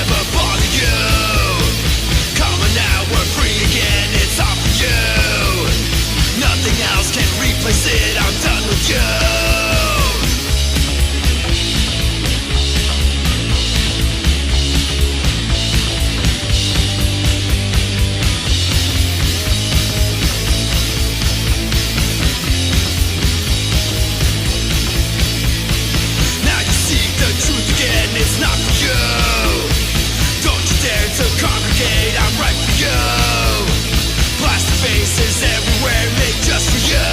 never bother you. Come on now, we're free again, it's all for you. Nothing else can replace it, I'm done with you. It's not for you. Don't you dare to congregate, I'm right for you. Plastic faces everywhere made just for you.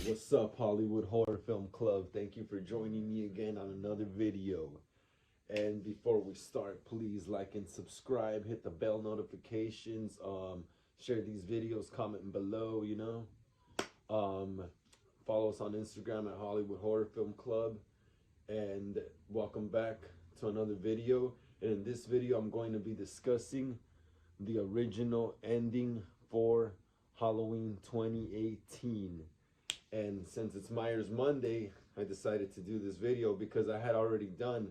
What's up, Hollywood Horror Film Club? Thank you for joining me again on another video. And before we start, please like and subscribe, hit the bell notifications, share these videos, comment below, follow us on Instagram at Hollywood Horror Film Club. And welcome back to another video. And in this video, I'm going to be discussing the original ending for Halloween 2018. And since it's Myers Monday, I decided to do this video because I had already done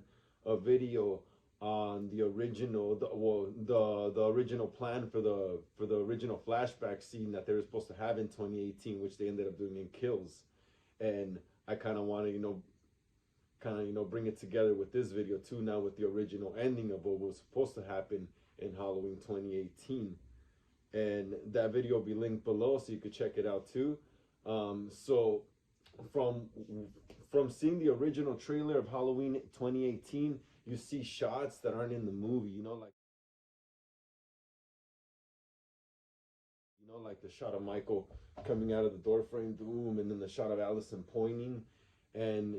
a video on the original, the original plan for the original flashback scene that they were supposed to have in 2018, which they ended up doing in Kills. And I kind of want to, bring it together with this video too, now with the original ending of what was supposed to happen in Halloween 2018. And that video will be linked below so you could check it out too. So from seeing the original trailer of Halloween 2018, you see shots that aren't in the movie, like the shot of Michael coming out of the door frame, boom, and then the shot of Allison pointing, and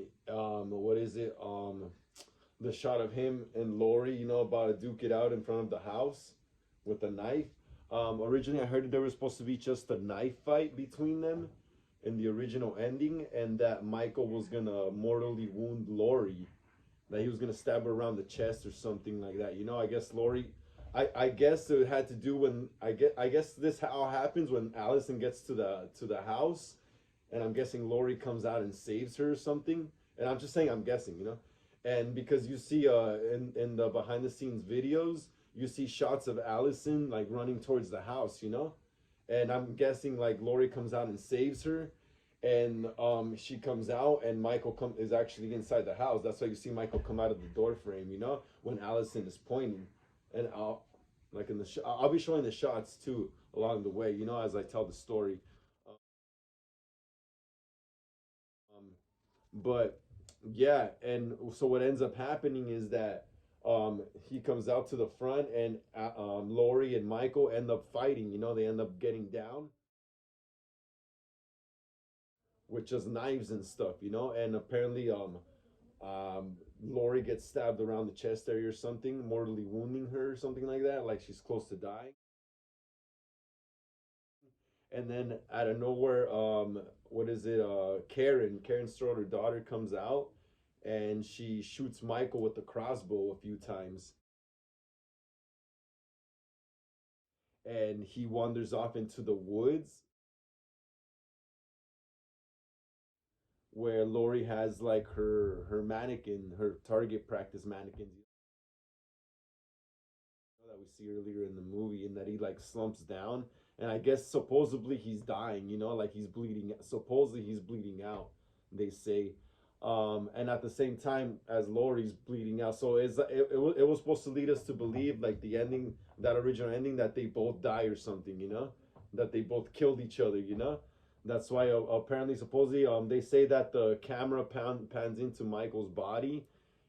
the shot of him and Laurie, about to duke it out in front of the house with a knife. Originally I heard that there was supposed to be just a knife fight between them in the original ending, and that Michael was gonna mortally wound Laurie, that he was gonna stab her around the chest or something like that. I guess Laurie, I guess it had to do when I guess this all happens when Allison gets to the house, and I'm guessing Laurie comes out and saves her or something. And I'm just saying, I'm guessing, and because you see in the behind the scenes videos, you see shots of Allison like running towards the house, and I'm guessing like Laurie comes out and saves her, and she comes out and Michael is actually inside the house. That's why you see Michael come out of the door frame, when Allison is pointing. And I'll be showing the shots too along the way, as I tell the story. But yeah, and so what ends up happening is that he comes out to the front, and Laurie and Michael end up fighting. They end up getting down with just knives and stuff, and apparently Laurie gets stabbed around the chest area or something, mortally wounding her or something like that, like she's close to dying. And then out of nowhere, Karen Strode, her daughter, comes out, and she shoots Michael with the crossbow a few times. And he wanders off into the woods where Laurie has like her mannequin, her target practice mannequins that we see earlier in the movie, and that he like slumps down, and I guess supposedly he's dying, like he's bleeding. Supposedly he's bleeding out, they say. And at the same time as Laurie's bleeding out, so it was supposed to lead us to believe, like the ending, that original ending, that they both die or something, that they both killed each other, That's why apparently, supposedly, they say that the camera pans into Michael's body,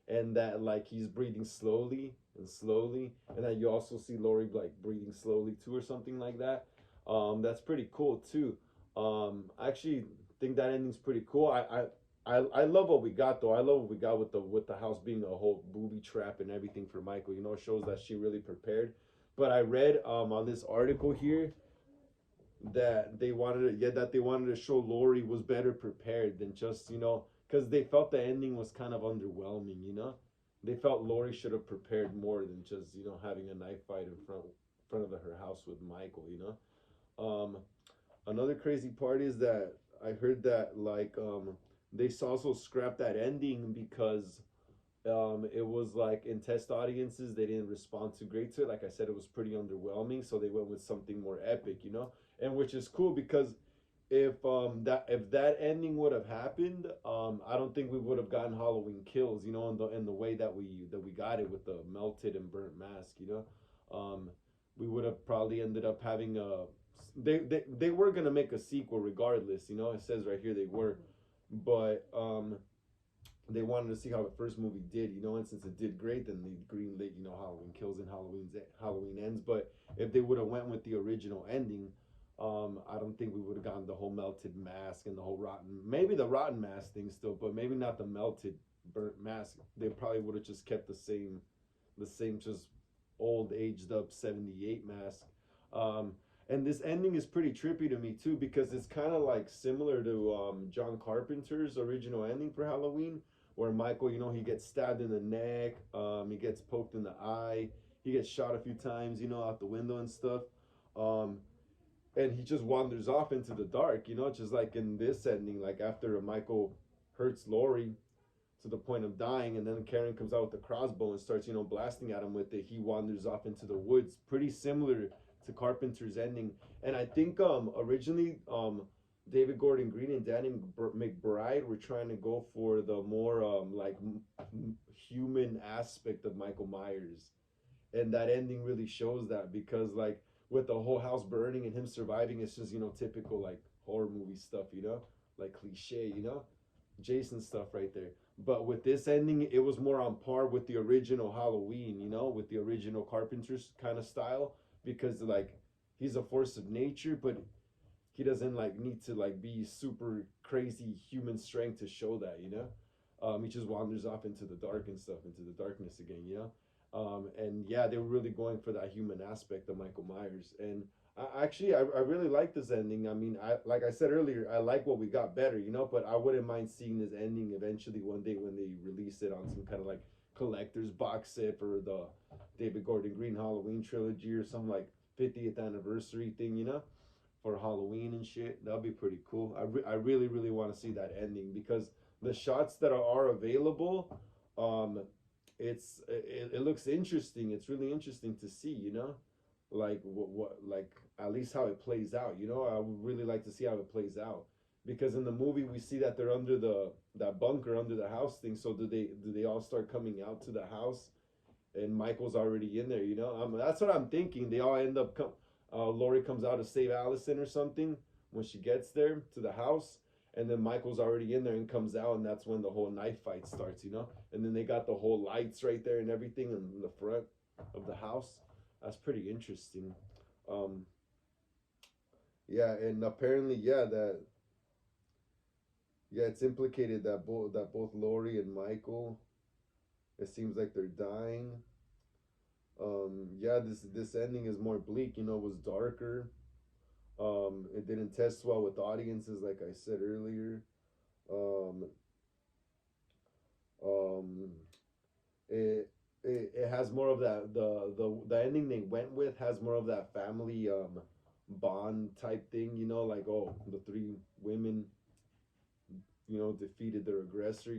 and that like he's breathing slowly, and then you also see Laurie like breathing slowly too, or something like that. That's pretty cool too. I actually think that ending's pretty cool. I love what we got though. I love what we got with the house being a whole booby trap and everything for Michael. You know, it shows that she really prepared. But I read on this article here that they wanted to show Lori was better prepared than just, because they felt the ending was kind of underwhelming. They felt Lori should have prepared more than just having a knife fight in front of her house with Michael. Another crazy part is that I heard that like they also scrapped that ending because it was like in test audiences they didn't respond too great to it. Like I said, it was pretty underwhelming, so they went with something more epic. And which is cool because if that ending would have happened, I don't think we would have gotten Halloween Kills, in the way that we got it with the melted and burnt mask. We would have probably ended up having a they were gonna make a sequel regardless. It says right here they were, but they wanted to see how the first movie did, and since it did great, then they greenlit, Halloween Kills and Halloween Ends. But if they would have went with the original ending, I don't think we would have gotten the whole melted mask and the whole rotten, maybe the rotten mask thing still, but maybe not the melted burnt mask. They probably would have just kept the same just old aged up 78 mask. Um, and this ending is pretty trippy to me too because it's kind of like similar to John Carpenter's original ending for Halloween, where Michael, he gets stabbed in the neck, he gets poked in the eye, he gets shot a few times, out the window and stuff. Um, and he just wanders off into the dark, just like in this ending, like after Michael hurts Lori to the point of dying, and then Karen comes out with the crossbow and starts, blasting at him with it. He wanders off into the woods, pretty similar to Carpenter's ending. And I think originally David Gordon Green and Danny McBride were trying to go for the more like human aspect of Michael Myers, and that ending really shows that because like with the whole house burning and him surviving, it's just typical like horror movie stuff, like cliche, Jason stuff right there. But with this ending, it was more on par with the original Halloween, with the original Carpenter's kind of style, because like he's a force of nature, but he doesn't like need to like be super crazy human strength to show that, he just wanders off into the dark and stuff, into the darkness again, and yeah, they were really going for that human aspect of Michael Myers. And I really like this ending. I mean, like I said earlier, I like what we got better, but I wouldn't mind seeing this ending eventually one day when they release it on some kind of like collector's box set for the David Gordon Green Halloween trilogy or some like 50th anniversary thing, for Halloween and shit. That'd be pretty cool. I really, really want to see that ending because the shots that are available, um, it looks interesting. It's really interesting to see, like what like at least how it plays out. I would really like to see how it plays out because in the movie we see that they're under that bunker under the house thing. So do they all start coming out to the house and Michael's already in there? That's what I'm thinking. They all end up Lori comes out to save Allison or something when she gets there to the house, and then Michael's already in there and comes out, and that's when the whole knife fight starts, And then they got the whole lights right there and everything in the front of the house. That's pretty interesting. Um, yeah, and apparently, it's implicated that both Lori and Michael, it seems like they're dying. Yeah, this ending is more bleak. It was darker. It didn't test well with audiences, like I said earlier. Um, um, it has more of that the ending they went with has more of that family bond type thing. Like, oh, the three women defeated their aggressor.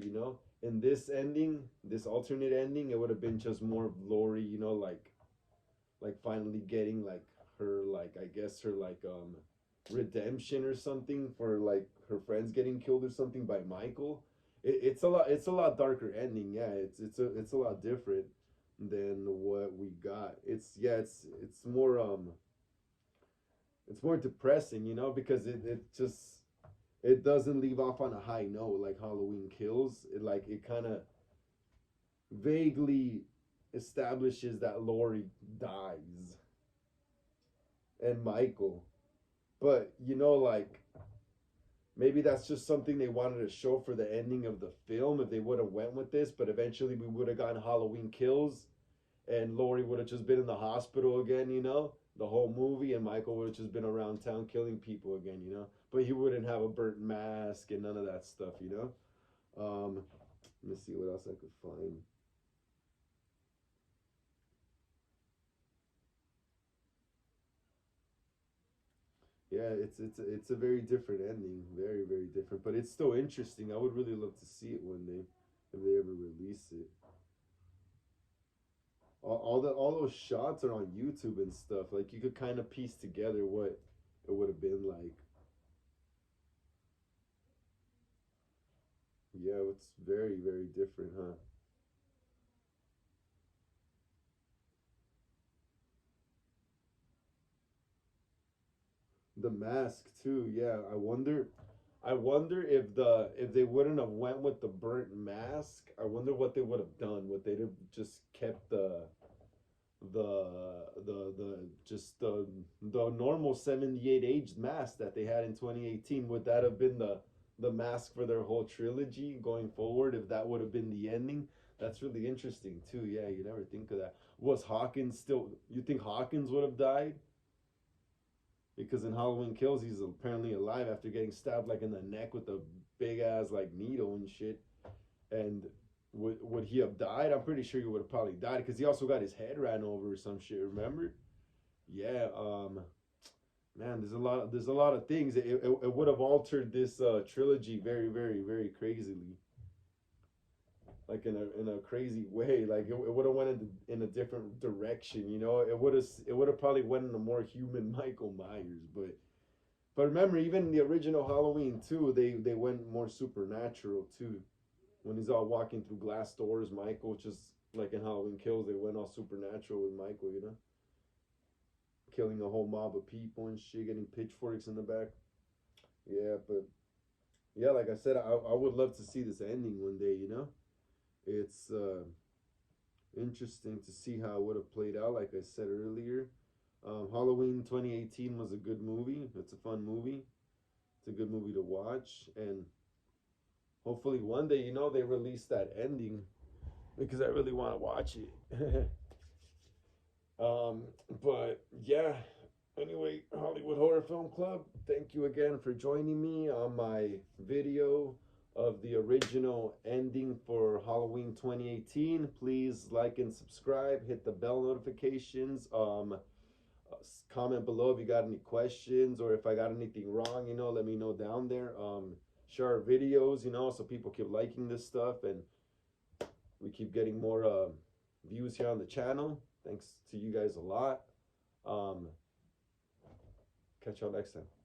In this ending, this alternate ending, it would have been just more of Lori. Like finally getting like her like I guess her like redemption or something for like her friends getting killed or something by Michael. It's a lot darker ending. Yeah, it's a lot different than what we got. It's more depressing, because it doesn't leave off on a high note like Halloween Kills. It kind of vaguely establishes that Lori dies and Michael. But like maybe that's just something they wanted to show for the ending of the film if they would have went with this, but eventually we would have gotten Halloween Kills and Laurie would have just been in the hospital again, you know, the whole movie, and Michael would have just been around town killing people again, you know. But he wouldn't have a burnt mask and none of that stuff, you know. Let me see what else I could find. Yeah, it's a very different ending, very very different, but it's still interesting. I would really love to see it one day if they ever release it. All those shots are on YouTube and stuff. Like you could kind of piece together what it would have been like. Yeah, it's very very different, huh? The mask too. Yeah, I wonder if they wouldn't have went with the burnt mask. I wonder what they would have done. Would they'd have just kept the just the normal 78 aged mask that they had in 2018? Would that have been the mask for their whole trilogy going forward if that would have been the ending? That's really interesting too. Yeah, you never think of that. Was Hawkins still, you think Hawkins would have died? Because in Halloween Kills he's apparently alive after getting stabbed like in the neck with a big ass like needle and shit. And would he have died? I'm pretty sure he would have probably died because he also got his head ran over or some shit. Remember? Yeah. Man, there's a lot of things. It would have altered this trilogy very very very crazily, like in a crazy way. Like it would have went in a different direction. You know, it would have probably went in a more human Michael Myers. But remember, even in the original Halloween too, they went more supernatural too. When he's all walking through glass doors, Michael just like in Halloween Kills, they went all supernatural with Michael, you know, killing a whole mob of people and shit, getting pitchforks in the back. Yeah, but yeah, like I said, I would love to see this ending one day, you know. It's interesting to see how it would have played out. Like I said earlier, Halloween 2018 was a good movie. It's a fun movie. It's a good movie to watch, and hopefully one day, you know, they release that ending because I really want to watch it. um, but yeah. Anyway, Hollywood Horror Film Club, thank you again for joining me on my video of the original ending for Halloween 2018. Please like and subscribe, hit the bell notifications. Comment below if you got any questions or if I got anything wrong, you know, let me know down there. Share our videos, you know, so people keep liking this stuff and we keep getting more views here on the channel. Thanks to you guys a lot. Catch y'all next time.